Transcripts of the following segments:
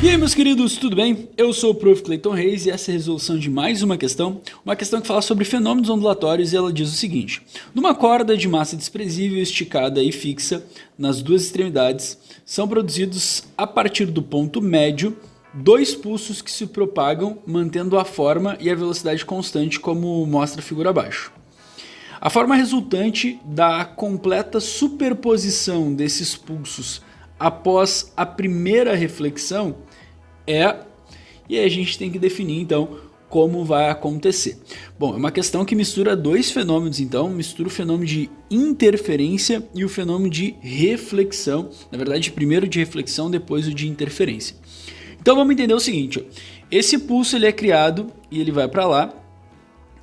E aí, meus queridos, tudo bem? Eu sou o Prof. Clayton Reis e essa é a resolução de mais uma questão que fala sobre fenômenos ondulatórios, e ela diz o seguinte: numa corda de massa desprezível, esticada e fixa nas duas extremidades, são produzidos a partir do ponto médio dois pulsos que se propagam mantendo a forma e a velocidade constante, como mostra a figura abaixo. A forma resultante da completa superposição desses pulsos após a primeira reflexão e aí a gente tem que definir então como vai acontecer. Bom, é uma questão que mistura dois fenômenos, então mistura o fenômeno de interferência e o fenômeno de reflexão. Na verdade, primeiro de reflexão, depois o de interferência. Então vamos entender o seguinte: ó. Esse pulso ele é criado e ele vai para lá.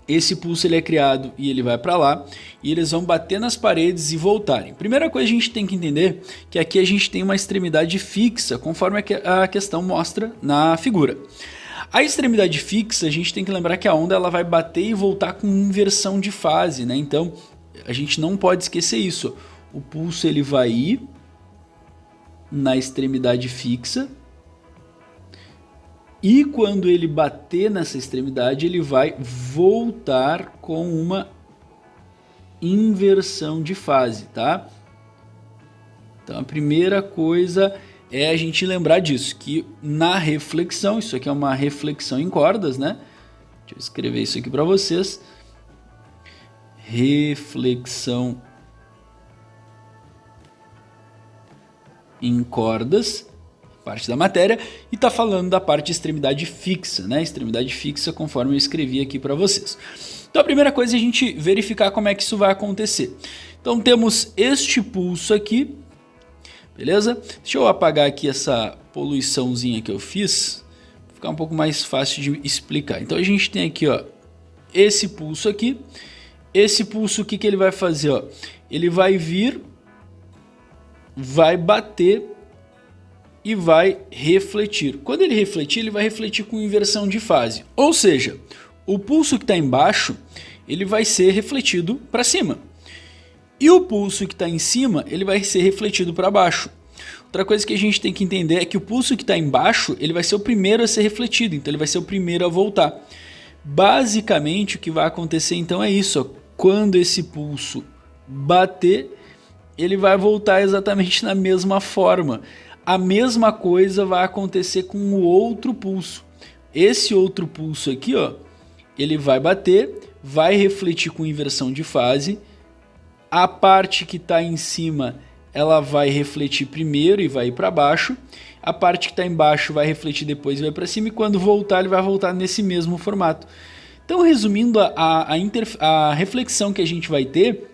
Esse pulso ele é criado e ele vai para lá, e eles vão bater nas paredes e voltarem. Primeira coisa a gente tem que entender que aqui a gente tem uma extremidade fixa, conforme a questão mostra na figura. A extremidade fixa, a gente tem que lembrar que a onda ela vai bater e voltar com inversão de fase, né? Então a gente não pode esquecer isso. O pulso ele vai ir na extremidade fixa, e quando ele bater nessa extremidade, ele vai voltar com uma inversão de fase, tá? Então a primeira coisa é a gente lembrar disso, que na reflexão, isso aqui é uma reflexão em cordas, né? Deixa eu escrever isso aqui para vocês. Reflexão em cordas, parte da matéria, e está falando da parte de extremidade fixa, né? Extremidade fixa, conforme eu escrevi aqui para vocês. Então a primeira coisa é a gente verificar como é que isso vai acontecer. Então temos este pulso aqui, beleza? Deixa eu apagar aqui essa poluiçãozinha que eu fiz, para ficar um pouco mais fácil de explicar. Então a gente tem aqui, ó, esse pulso aqui. Esse pulso, o que que ele vai fazer, ó? Ele vai vir, vai bater e vai refletir. Quando ele refletir, ele vai refletir com inversão de fase. Ou seja, o pulso que está embaixo, ele vai ser refletido para cima. E o pulso que está em cima, ele vai ser refletido para baixo. Outra coisa que a gente tem que entender é que o pulso que está embaixo, ele vai ser o primeiro a ser refletido. Então ele vai ser o primeiro a voltar. Basicamente, o que vai acontecer então é isso. Ó. Quando esse pulso bater, ele vai voltar exatamente na mesma forma. A mesma coisa vai acontecer com o outro pulso. Esse outro pulso aqui, ó, ele vai bater, vai refletir com inversão de fase. A parte que está em cima, ela vai refletir primeiro e vai ir para baixo. A parte que está embaixo vai refletir depois e vai para cima. E quando voltar, ele vai voltar nesse mesmo formato. Então, resumindo, a reflexão que a gente vai ter,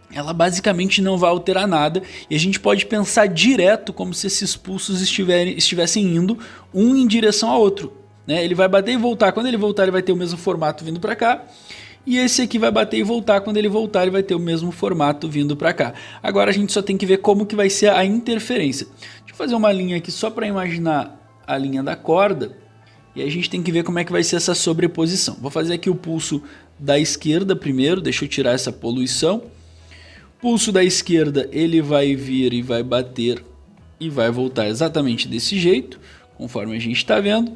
ela basicamente não vai alterar nada, e a gente pode pensar direto como se esses pulsos estivessem indo um em direção ao outro, né? Ele vai bater e voltar, quando ele voltar ele vai ter o mesmo formato vindo para cá, e esse aqui vai bater e voltar, quando ele voltar ele vai ter o mesmo formato vindo para cá. Agora a gente só tem que ver como que vai ser a interferência. Deixa eu fazer uma linha aqui só para imaginar a linha da corda, e a gente tem que ver como é que vai ser essa sobreposição. Vou fazer aqui o pulso da esquerda primeiro, deixa eu tirar essa poluição. Pulso da esquerda, ele vai vir e vai bater e vai voltar exatamente desse jeito, conforme a gente está vendo.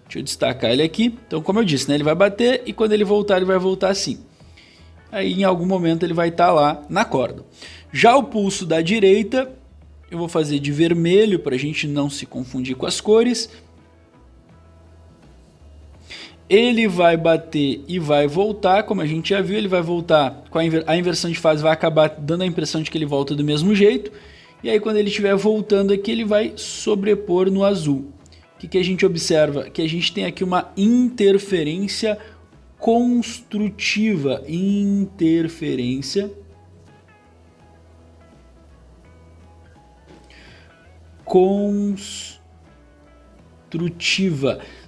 Deixa eu destacar ele aqui. Então, como eu disse, né, ele vai bater e quando ele voltar, ele vai voltar assim. Aí, em algum momento, ele vai estar lá na corda. Já o pulso da direita, eu vou fazer de vermelho para a gente não se confundir com as cores. Ele vai bater e vai voltar, como a gente já viu, ele vai voltar com a inversão de fase, vai acabar dando a impressão de que ele volta do mesmo jeito. E aí quando ele estiver voltando aqui, ele vai sobrepor no azul. O que a gente observa? Que a gente tem aqui uma interferência construtiva. Interferência construtiva.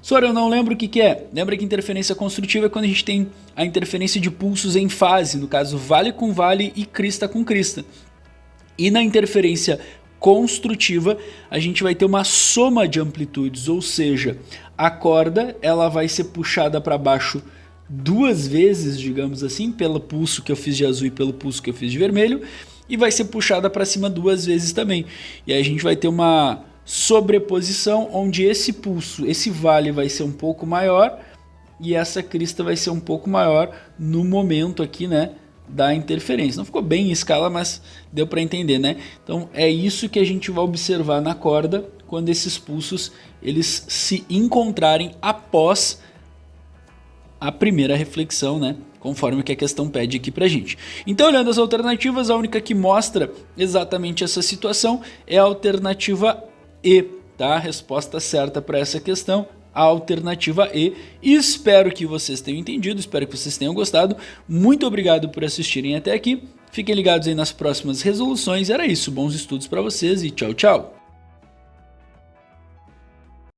Sora, eu não lembro o que é. Lembra que interferência construtiva é quando a gente tem a interferência de pulsos em fase, no caso vale com vale e crista com crista. E na interferência construtiva, a gente vai ter uma soma de amplitudes, ou seja, a corda ela vai ser puxada para baixo duas vezes, digamos assim, pelo pulso que eu fiz de azul e pelo pulso que eu fiz de vermelho, e vai ser puxada para cima duas vezes também. E aí a gente vai ter uma sobreposição, onde esse pulso, esse vale vai ser um pouco maior e essa crista vai ser um pouco maior no momento aqui, né, da interferência. Não ficou bem em escala, mas deu para entender, né? Então é isso que a gente vai observar na corda quando esses pulsos eles se encontrarem após a primeira reflexão, né? Conforme que a questão pede aqui pra gente. Então, olhando as alternativas, a única que mostra exatamente essa situação é a alternativa E, tá? A resposta certa para essa questão, a alternativa E. E espero que vocês tenham entendido, espero que vocês tenham gostado. Muito obrigado por assistirem até aqui. Fiquem ligados aí nas próximas resoluções. Era isso, bons estudos para vocês e tchau, tchau!